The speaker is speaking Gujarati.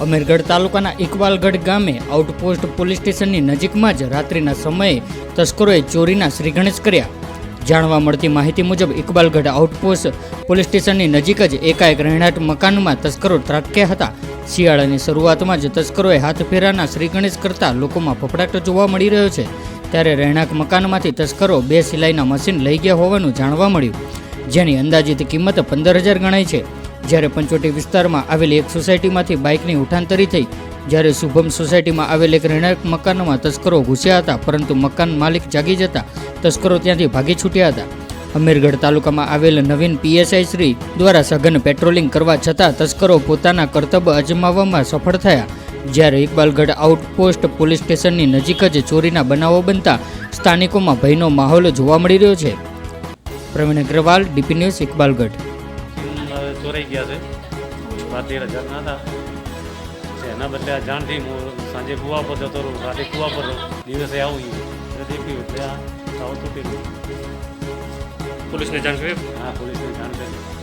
અમીરગઢ તાલુકાના ઇકબાલગઢ ગામે આઉટપોસ્ટ પોલીસ સ્ટેશનની નજીકમાં જ રાત્રિના સમયે તસ્કરોએ ચોરીના શ્રીગણેશ કર્યા. જાણવા મળતી માહિતી મુજબ ઇકબાલગઢ આઉટપોસ્ટ પોલીસ સ્ટેશનની નજીક જ એકાએક રહેણાંક મકાનમાં તસ્કરો ત્રાટક્યા હતા. શિયાળાની શરૂઆતમાં જ તસ્કરોએ હાથફેરાના શ્રીગણેશ કરતા લોકોમાં ફફડાટ જોવા મળી રહ્યો છે. ત્યારે રહેણાંક મકાનમાંથી તસ્કરો 2 સિલાઈના મશીન લઈ ગયા હોવાનું જાણવા મળ્યું, જેની અંદાજિત કિંમત 15,000 ગણાય છે. જ્યારે પંચોટી વિસ્તારમાં આવેલી એક સોસાયટીમાંથી બાઇકની ઉઠાંતરી થઈ, જ્યારે શુભમ સોસાયટીમાં આવેલ એક રહેણાંક મકાનમાં તસ્કરો ઘૂસ્યા હતા, પરંતુ મકાન માલિક જાગી જતા તસ્કરો ત્યાંથી ભાગી છૂટ્યા હતા. અમીરગઢ તાલુકામાં આવેલ નવીન પીએસઆઈ શ્રી દ્વારા સઘન પેટ્રોલિંગ કરવા છતાં તસ્કરો પોતાના કર્તવ્ય અજમાવવામાં સફળ થયા. જ્યારે ઇકબાલગઢ આઉટપોસ્ટ પોલીસ સ્ટેશનની નજીક જ ચોરીના બનાવો બનતા સ્થાનિકોમાં ભયનો માહોલ જોવા મળી રહ્યો છે. Praveen Agrawal, DP news, Iqbalgadh. ચોરાઈ ગયા છે. 13,000 ના હતા. એના બદલે આ જાણથી હું સાંજે કુવા પર જતો રહું, રાતે કુવા પર રહું, દિવસે આવું એટલે દેખ્યું એટલે આ સાવ તૂટી ગયું. પોલીસને જાણ કરી? હા, પોલીસને જાણ કરી.